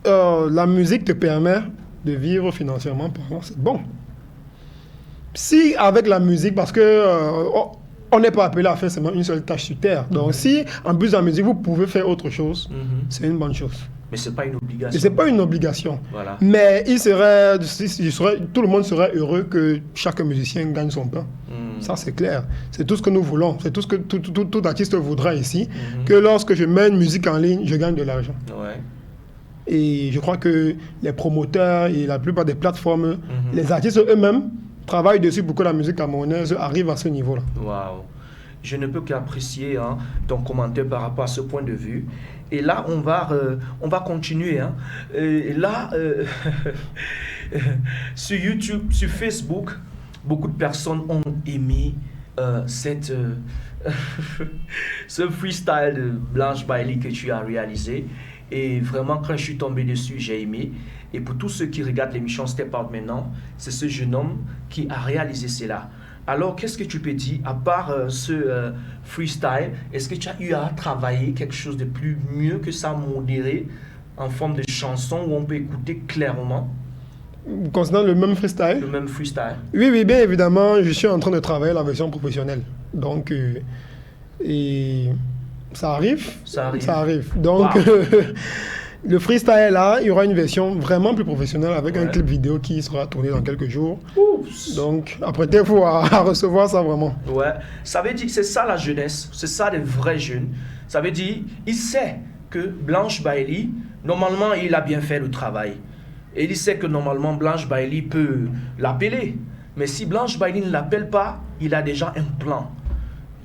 la musique te permet de vivre financièrement parlant, c'est bon. Si avec la musique, parce que on n'est pas appelé à faire seulement une seule tâche sur Terre. Donc si en plus de la musique, vous pouvez faire autre chose, c'est une bonne chose. Mais c'est pas une obligation. Et c'est pas une obligation. Voilà. Mais tout le monde serait heureux que chaque musicien gagne son pain. Ça, c'est clair. C'est tout ce que nous voulons. C'est tout ce que tout artiste voudra ici. Que lorsque je mets une musique en ligne, je gagne de l'argent. Ouais. Et je crois que les promoteurs et la plupart des plateformes, les artistes eux-mêmes travaillent dessus pour que la musique camerounaise arrive à ce niveau-là. Waouh. Je ne peux qu'apprécier ton commentaire par rapport à ce point de vue. Et là, on va continuer. Et là, sur YouTube, sur Facebook, beaucoup de personnes ont aimé ce freestyle de Blanche Bailey que tu as réalisé. Et vraiment, quand je suis tombé dessus, j'ai aimé. Et pour tous ceux qui regardent l'émission Step Out maintenant, c'est ce jeune homme qui a réalisé cela. Alors, qu'est-ce que tu peux dire, à part ce freestyle, est-ce que tu as eu à travailler quelque chose de plus mieux que ça, modéré, en forme de chanson où on peut écouter clairement? Concernant le même freestyle? Le même freestyle. Oui, bien évidemment, je suis en train de travailler la version professionnelle. Donc, et ça arrive. Ça arrive. Donc, wow. Le freestyle là, il y aura une version vraiment plus professionnelle avec un clip vidéo qui sera tourné dans quelques jours. Oups. Donc, apprêtez-vous à recevoir ça vraiment. Ouais, ça veut dire que c'est ça la jeunesse, c'est ça les vrais jeunes. Ça veut dire, il sait que Blanche Bailey, normalement, il a bien fait le travail. Et il sait que normalement, Blanche Bailey peut l'appeler. Mais si Blanche Bailey ne l'appelle pas, il a déjà un plan.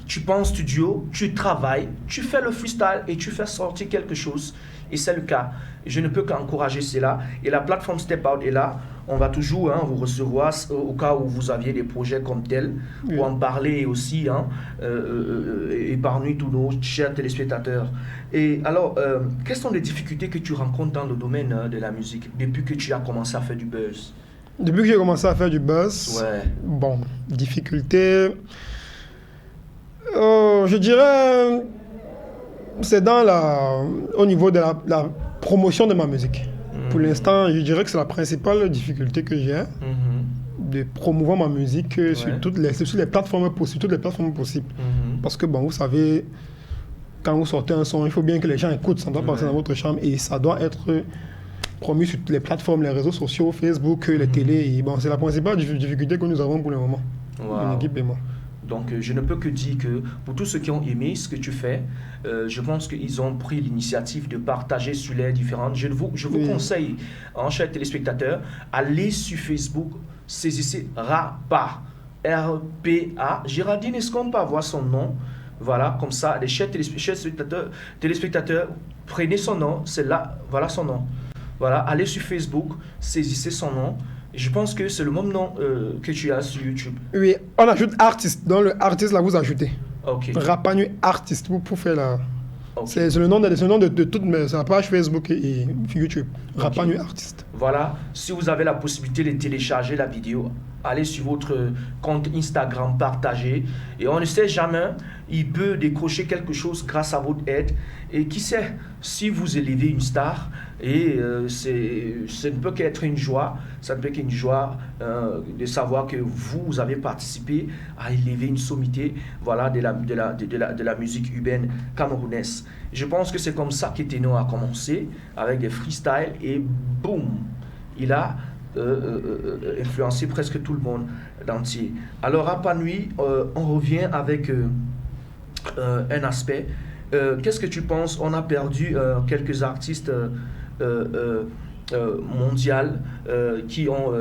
Tu prends un studio, tu travailles, tu fais le freestyle et tu fais sortir quelque chose. Et c'est le cas. Je ne peux qu'encourager cela. Et la plateforme Step Out est là. On va toujours vous recevoir au cas où vous aviez des projets comme tel, pour en parler aussi, et parmi tous nos chers téléspectateurs. Et alors, quelles sont les difficultés que tu rencontres dans le domaine de la musique depuis que tu as commencé à faire du buzz? Depuis que j'ai commencé à faire du buzz, bon, difficultés, je dirais, c'est au niveau de la promotion de ma musique. Pour l'instant, je dirais que c'est la principale difficulté que j'ai, de promouvoir ma musique sur toutes les plateformes possibles. Parce que, bon, vous savez, quand vous sortez un son, il faut bien que les gens écoutent, ça doit passer dans votre chambre et ça doit être promu sur toutes les plateformes, les réseaux sociaux, Facebook, les télés. Et bon, c'est la principale difficulté que nous avons pour le moment, mon équipe et moi. Donc, je ne peux que dire que pour tous ceux qui ont aimé ce que tu fais, je pense qu'ils ont pris l'initiative de partager sur les différentes. Je vous conseille, chers téléspectateurs, allez sur Facebook, saisissez RAPA, R-P-A. Géraldine, est-ce qu'on peut avoir son nom? Voilà, comme ça, les chers téléspectateurs, prenez son nom, c'est là, voilà son nom. Voilà, allez sur Facebook, saisissez son nom. Je pense que c'est le même nom que tu as sur YouTube. Oui, on ajoute artiste. Dans le artiste, là, vous ajoutez. Ok. Rapanu artiste pour faire la... Okay. C'est le nom de toute sa page Facebook et YouTube. Okay. Rapanu artiste. Voilà. Si vous avez la possibilité de télécharger la vidéo, allez sur votre compte Instagram, partagez. Et on ne sait jamais, il peut décrocher quelque chose grâce à votre aide. Et qui sait, si vous élevez une star, et ça ne peut qu'être une joie, ça ne peut qu'une joie de savoir que vous avez participé à élever une sommité, voilà, de la musique urbaine camerounaise. Je pense que c'est comme ça qu'Eteno a commencé, avec des freestyles, et boum, il a influencé presque tout le monde entier. Alors à Panui, on revient avec un aspect. Qu'est-ce que tu penses? On a perdu quelques artistes mondiales qui ont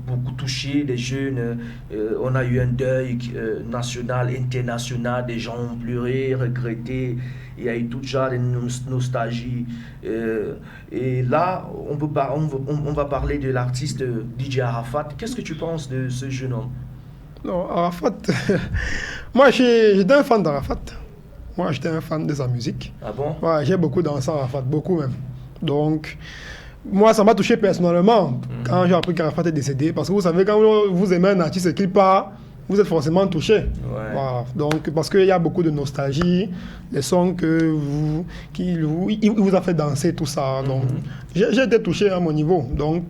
beaucoup touché les jeunes. On a eu un deuil national, international, des gens ont pleuré, regretté. Il y a eu tout genre de nostalgie. Et là, on va parler de l'artiste DJ Arafat. Qu'est-ce que tu penses de ce jeune homme? Non, Arafat, moi j'étais un fan d'Arafat. Moi, j'étais un fan de sa musique. Ah bon? Ouais, j'ai beaucoup dansé Arafat, beaucoup même. Donc, moi, ça m'a touché personnellement quand j'ai appris qu'Arafat est décédé. Parce que vous savez, quand vous aimez un artiste et qu'il part, vous êtes forcément touché. Ouais. Voilà. Donc, parce qu'il y a beaucoup de nostalgie, les sons il vous a fait danser, tout ça. Donc, j'ai été touché à mon niveau. Donc,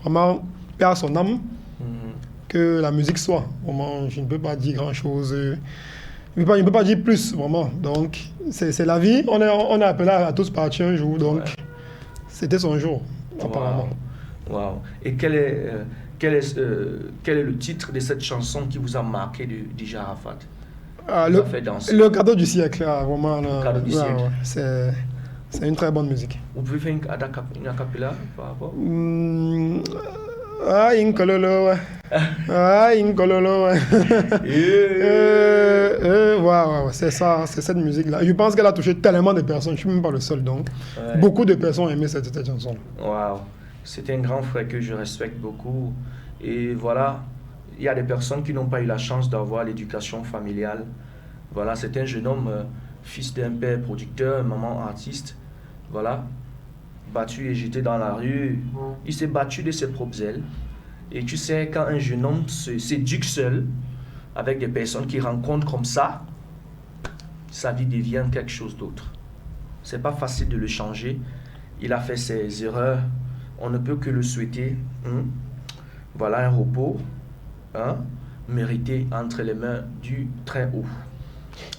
vraiment, paix à son âme, que la musique soit. Vraiment, je ne peux pas dire grand-chose. Je ne peux pas dire plus, vraiment. Donc, c'est la vie. On est appelé à tous partir un jour. Donc, c'était son jour, apparemment. Wow. Et quel est le titre de cette chanson qui vous a marqué de DJ Arafat? Le, fait danser. Le cadeau du siècle, vraiment. Le cadeau du siècle. Ouais. C'est une très bonne musique. Vous pouvez faire une acapella par rapport? Inkololo, ouais. Inkololo, ouais. Ouais, c'est ça, c'est cette musique-là. Je pense qu'elle a touché tellement de personnes, je ne suis même pas le seul, donc. Beaucoup de personnes ont aimé cette chanson. Waouh, c'est un grand frère que je respecte beaucoup. Et voilà, il y a des personnes qui n'ont pas eu la chance d'avoir l'éducation familiale. Voilà, c'est un jeune homme, fils d'un père producteur, maman artiste. Voilà, battu et jeté dans la rue. Il s'est battu de ses propres ailes. Et tu sais, quand un jeune homme s'éduque seul, avec des personnes qu'il rencontre comme ça, sa vie devient quelque chose d'autre. C'est pas facile de le changer. Il a fait ses erreurs. On ne peut que le souhaiter. Voilà un repos mérité entre les mains du très haut.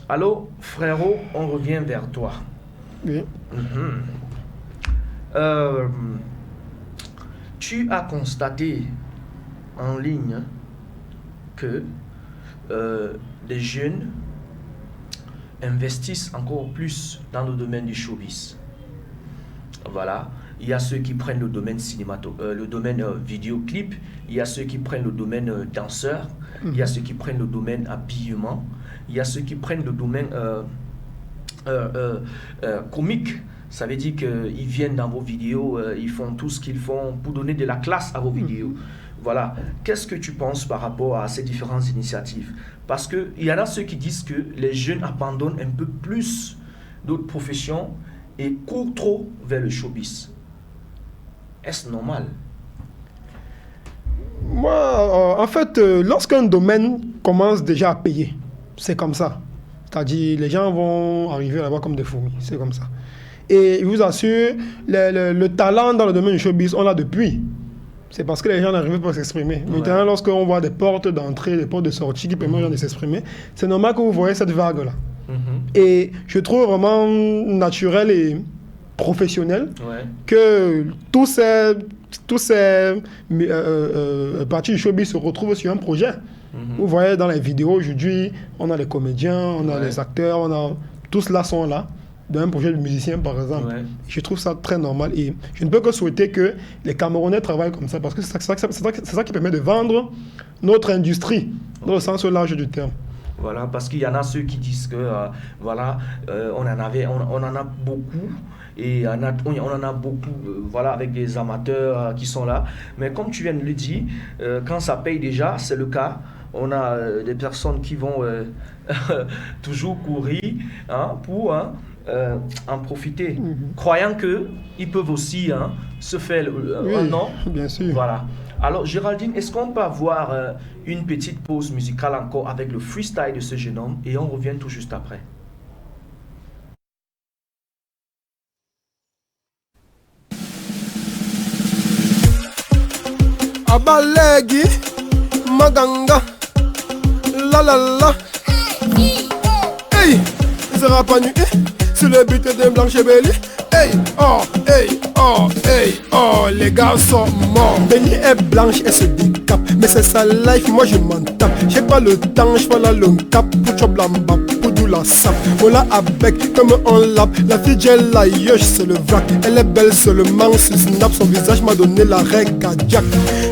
Alors, frérot, on revient vers toi. Oui. Tu as constaté en ligne que les jeunes investissent encore plus dans le domaine du showbiz. Voilà, il y a ceux qui prennent le domaine le domaine vidéoclip, il y a ceux qui prennent le domaine danseur, il y a ceux qui prennent le domaine habillement, il y a ceux qui prennent le domaine comique. Ça veut dire qu'ils viennent dans vos vidéos, ils font tout ce qu'ils font pour donner de la classe à vos vidéos. Voilà. Qu'est-ce que tu penses par rapport à ces différentes initiatives? Parce qu'il y en a ceux qui disent que les jeunes abandonnent un peu plus d'autres professions et courent trop vers le showbiz. Est-ce normal? Moi, en fait, lorsqu'un domaine commence déjà à payer, c'est comme ça. C'est-à-dire, les gens vont arriver là-bas comme des fourmis. C'est comme ça. Et je vous assure, le talent dans le domaine du showbiz, on l'a depuis. C'est parce que les gens n'arrivent pas à s'exprimer. Maintenant, lorsqu'on voit des portes d'entrée, des portes de sortie qui permettent aux gens de s'exprimer, c'est normal que vous voyez cette vague-là. Et je trouve vraiment naturel et professionnel que tous ces parties du showbiz se retrouvent sur un projet. Vous voyez dans les vidéos aujourd'hui, on a les comédiens, on a les acteurs, tous là sont là. D'un projet de musicien, par exemple. Je trouve ça très normal et je ne peux que souhaiter que les Camerounais travaillent comme ça parce que c'est ça qui permet de vendre notre industrie dans le sens large du terme. Voilà, parce qu'il y en a ceux qui disent que on en a beaucoup et on en a beaucoup voilà, avec des amateurs qui sont là. Mais comme tu viens de le dire, quand ça paye déjà, c'est le cas. On a des personnes qui vont toujours courir pour en profiter, croyant qu'ils peuvent aussi se faire un nom. Bien sûr. Voilà. Alors, Géraldine, est-ce qu'on peut avoir une petite pause musicale encore avec le freestyle de ce jeune homme et on revient tout juste après? Abalegi, Maganga, la la la. Hey, Zara Panu, sur le but de Blanche Belly. Hey, oh, les gars sont morts. Benny est blanche, elle se décape. Mais c'est sa life, moi je m'en tape. J'ai pas le temps, je fais la longue cap. Pour choblamba, pour d'où la sape. Voilà avec comme on lap. La fille j'ai la yoche, c'est le vrac. Elle est belle seulement sur Snap. Son visage m'a donné la règle cardiaque.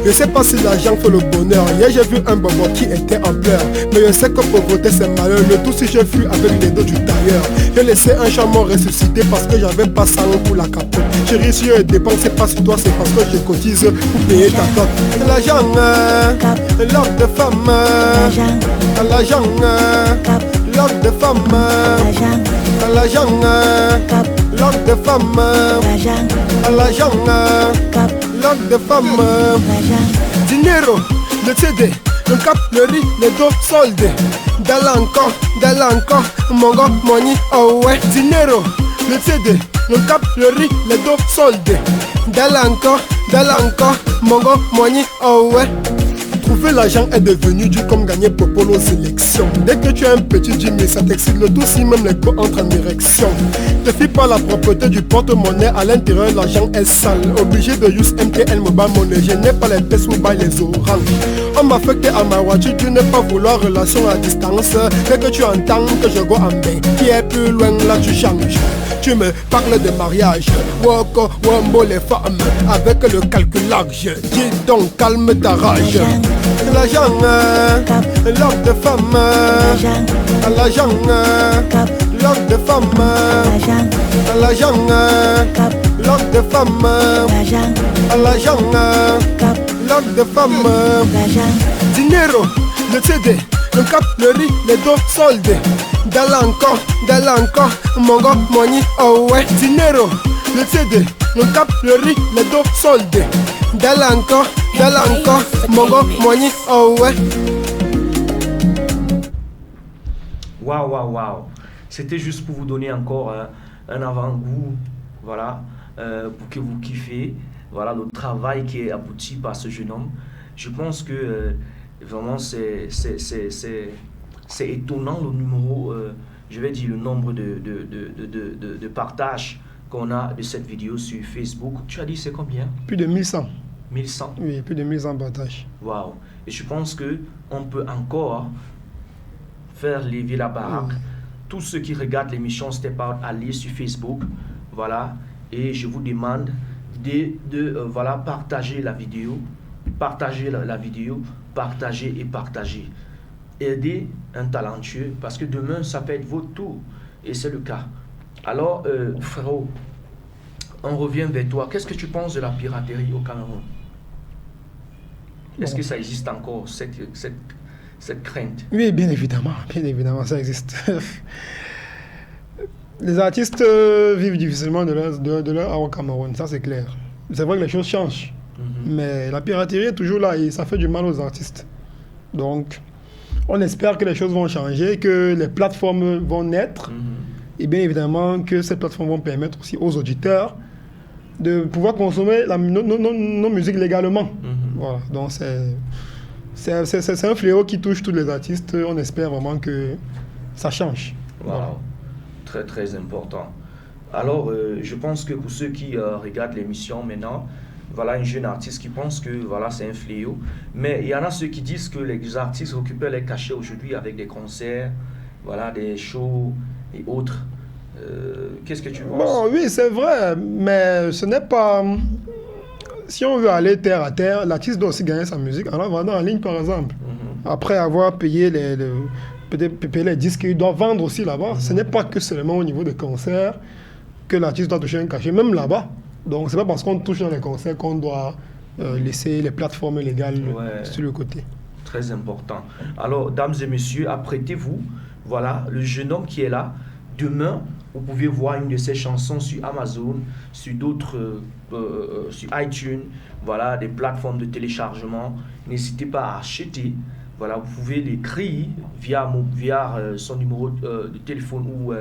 Je sais pas si l'argent fait le bonheur. Hier j'ai vu un bobo qui était en pleurs. Mais je sais que pauvreté c'est malheur. Le tout si je fus avec les dos du tailleur. J'ai laissé un chameau ressusciter parce que j'avais pas ça pour la capote. Chérie, si je dépense, c'est pas sur toi, c'est parce que je cotise pour payer ta cote. L'argent, l'homme de femme. L'argent, l'homme de femme. L'argent, l'homme de femme. L'argent, l'homme de femme. Dinero, le CD, le cap, le riz, les dos soldés. Dalanco, mongo, money, oh ouais. Dinero, le CD, le cap, le riz, les dos soldés. Dalanco, mongo, money, oh ouais. Trouver l'argent est devenu dur comme gagner Popolo aux élections. Dès que tu as un petit Jimmy, ça t'excite le tout si même les go entrent en érection. Te fie pas la propreté du porte-monnaie, à l'intérieur l'argent est sale. Obligé de use MTN Mobile Money, je n'ai pas les pièces ou bail les oranges. On m'a affecté à ma voiture, tu n'es pas vouloir relation à distance. Dès que tu entends que je go en bain, qui est plus loin là tu changes. Tu me parles de mariage, woko, wombo les femmes, avec le calculage. Dis donc calme ta rage. L'argent, l'homme de femme. L'argent, l'homme de femme. L'argent, l'homme de femme. L'argent, l'homme de femme. Dinero, le CD, le cap, le riz, les dos soldés. Dalanco, mongo, money, oh ouais. Dinero, le CD, le cap, le riz, les dos soldés. Dalanco, mongo, money, oh ouais. Waouh. C'était juste pour vous donner encore un avant-goût, voilà, pour que vous kiffez, voilà, le travail qui est abouti par ce jeune homme. Je pense que vraiment c'est étonnant le numéro, je vais dire le nombre de partages qu'on a de cette vidéo sur Facebook. Tu as dit c'est combien? Plus de 1100. 1100. Oui, plus de 1100 partages. Waouh. Et je pense qu'on peut encore faire lever la baraque. Tous ceux qui regardent l'émission Step Out, allez sur Facebook, voilà, et je vous demande de voilà, partager la vidéo, partager et partager. Aider un talentueux, parce que demain, ça peut être votre tour, et c'est le cas. Alors, frérot, on revient vers toi. Qu'est-ce que tu penses de la piraterie au Cameroun? Est-ce que ça existe encore, cette crainte? Oui, bien évidemment, ça existe. Les artistes vivent difficilement de leur art au Cameroun, ça c'est clair. C'est vrai que les choses changent, mais la piraterie est toujours là et ça fait du mal aux artistes. Donc, on espère que les choses vont changer, que les plateformes vont naître, et bien évidemment que ces plateformes vont permettre aussi aux auditeurs de pouvoir consommer nos musiques légalement. Voilà, donc c'est un fléau qui touche tous les artistes. On espère vraiment que ça change. Wow. Voilà. Très très important. Alors, je pense que pour ceux qui regardent l'émission maintenant, voilà un jeune artiste qui pense que voilà, c'est un fléau. Mais il y en a ceux qui disent que les artistes récupèrent les cachets aujourd'hui avec des concerts, voilà, des shows et autres. Qu'est-ce que tu penses? Bon, oui, c'est vrai, mais ce n'est pas... Si on veut aller terre à terre, l'artiste doit aussi gagner sa musique en la vendant en ligne, par exemple. Après avoir payé les disques, il doit vendre aussi là-bas. Ce n'est pas que seulement au niveau des concerts que l'artiste doit toucher un cachet, même là-bas. Donc, c'est pas parce qu'on touche dans les concerts qu'on doit laisser les plateformes légales sur le côté. Très important. Alors, dames et messieurs, apprêtez-vous. Voilà, le jeune homme qui est là. Demain, vous pouvez voir une de ses chansons sur Amazon, sur d'autres, sur iTunes, voilà, des plateformes de téléchargement. N'hésitez pas à acheter. Voilà, vous pouvez l'écrire via son numéro de téléphone ou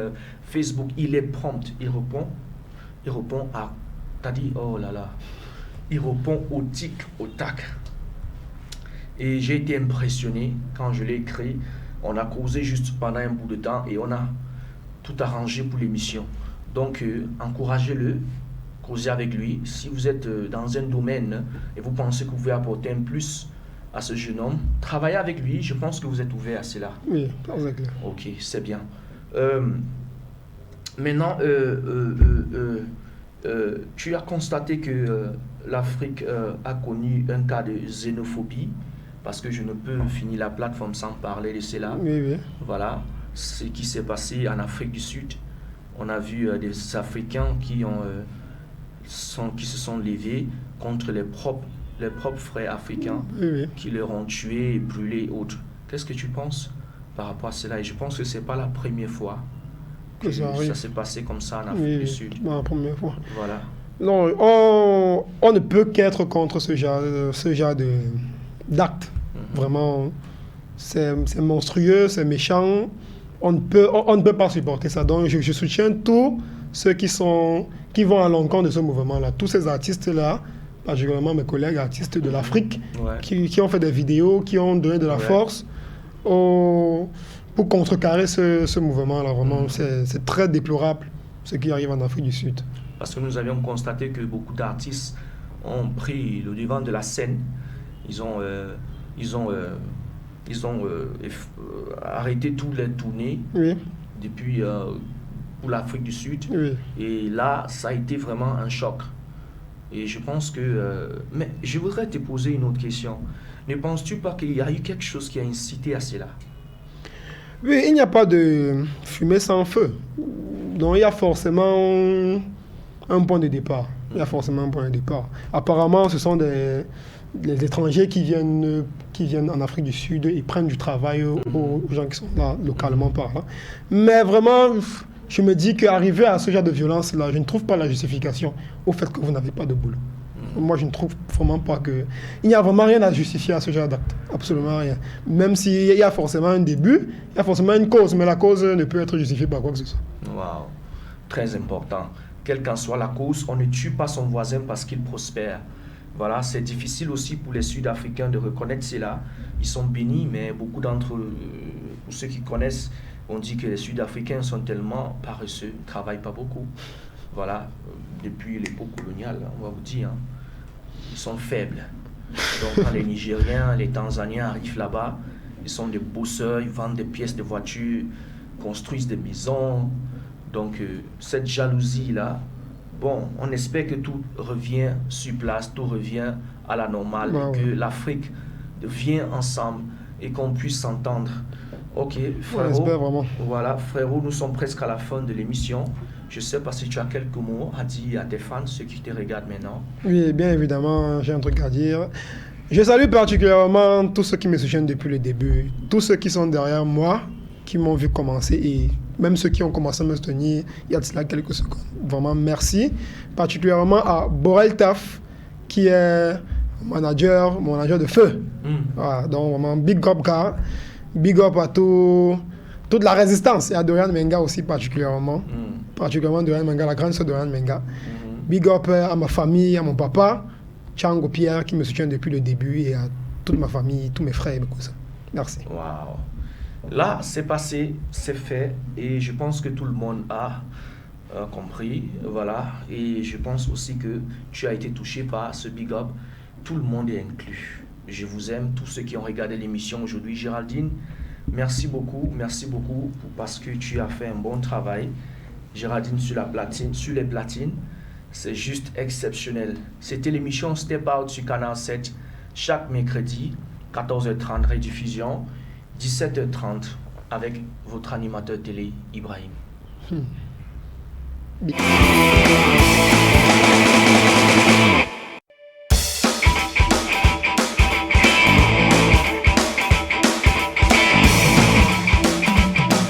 Facebook. Il est prompt, il répond à... T'as dit, oh là là, il répond au tic, au tac. Et j'ai été impressionné quand je l'ai écrit. On a causé juste pendant un bout de temps et on a tout arrangé pour l'émission. Donc, encouragez-le, causez avec lui. Si vous êtes dans un domaine et vous pensez que vous pouvez apporter un plus à ce jeune homme, travaillez avec lui. Je pense que vous êtes ouvert à cela. Oui, c'est clair. Ok, c'est bien. Maintenant, tu as constaté que l'Afrique a connu un cas de xénophobie, parce que je ne peux finir la plateforme sans parler de cela. Oui. Voilà ce qui s'est passé en Afrique du Sud. On a vu des Africains qui se sont levés contre les propres frères africains, qui leur ont tués, et brûlés et autres. Qu'est-ce que tu penses par rapport à cela? Et je pense que ce n'est pas la première fois que ça s'est passé comme ça en Afrique du Sud. La première fois. Voilà. Non, on ne peut qu'être contre ce genre d'actes. Vraiment, c'est monstrueux, c'est méchant. On ne peut pas supporter ça. Donc, je soutiens tous ceux qui vont à l'encontre de ce mouvement-là. Tous ces artistes-là, particulièrement mes collègues artistes de l'Afrique, qui ont fait des vidéos, qui ont donné de la force pour contrecarrer ce mouvement-là. Vraiment, c'est très déplorable ce qui arrive en Afrique du Sud. Parce que nous avions constaté que beaucoup d'artistes ont pris le devant de la scène. Ils ont arrêté toutes les tournées depuis pour l'Afrique du Sud. Oui. Et là, ça a été vraiment un choc. Et je pense que... mais je voudrais te poser une autre question. Ne penses-tu pas qu'il y a eu quelque chose qui a incité à cela? Oui, il n'y a pas de fumée sans feu. Donc il y a forcément un point de départ. Apparemment, ce sont des étrangers qui viennent en Afrique du Sud et prennent du travail aux gens qui sont là, localement parlant. Mais vraiment, je me dis qu'arriver à ce genre de violence-là, je ne trouve pas la justification au fait que vous n'avez pas de boulot. Moi, je ne trouve vraiment pas que... Il n'y a vraiment rien à justifier à ce genre d'acte. Absolument rien. Même s'il y a forcément un début, il y a forcément une cause, mais la cause ne peut être justifiée par quoi que ce soit. Waouh, très important. Quelle qu'en soit la cause, on ne tue pas son voisin parce qu'il prospère. Voilà, c'est difficile aussi pour les Sud-Africains de reconnaître cela. Ils sont bénis, mais beaucoup d'entre eux, pour ceux qui connaissent, on dit que les Sud-Africains sont tellement paresseux, ne travaillent pas beaucoup. Voilà, depuis l'époque coloniale, on va vous dire, ils sont faibles. Donc quand les Nigériens, les Tanzaniens arrivent là-bas, ils sont des bosseurs, ils vendent des pièces de voitures, construisent des maisons. Donc cette jalousie-là, bon, on espère que tout revient sur place, tout revient à la normale, et que l'Afrique vienne ensemble et qu'on puisse s'entendre. Ok, frérot, voilà, frérot, nous sommes presque à la fin de l'émission. Je ne sais pas si tu as quelques mots à dire à tes fans, ceux qui te regardent maintenant. Oui, bien évidemment, j'ai un truc à dire. Je salue particulièrement tous ceux qui me soutiennent depuis le début, tous ceux qui sont derrière moi, qui m'ont vu commencer et même ceux qui ont commencé à me soutenir il y a de cela quelques secondes. Vraiment, merci. Particulièrement à Borel Taf, qui est mon manager de feu. Voilà, donc vraiment, big up, gars. Big up à toute la résistance et à Dorian Menga aussi particulièrement. Particulièrement Dorian Menga, la grande sœur de Dorian Menga. Big up à ma famille, à mon papa, Tchango Pierre, qui me soutient depuis le début, et à toute ma famille, tous mes frères et beaucoup ça. Merci. Waouh. Là, c'est passé, c'est fait, et je pense que tout le monde a compris, voilà. Et je pense aussi que tu as été touché par ce big up. Tout le monde est inclus. Je vous aime, tous ceux qui ont regardé l'émission aujourd'hui. Géraldine, merci beaucoup parce que tu as fait un bon travail. Géraldine sur les platines, c'est juste exceptionnel. C'était l'émission Step Out sur Canal 7, chaque mercredi, 14h30 rediffusion, 17h30 avec votre animateur télé, Ibrahim.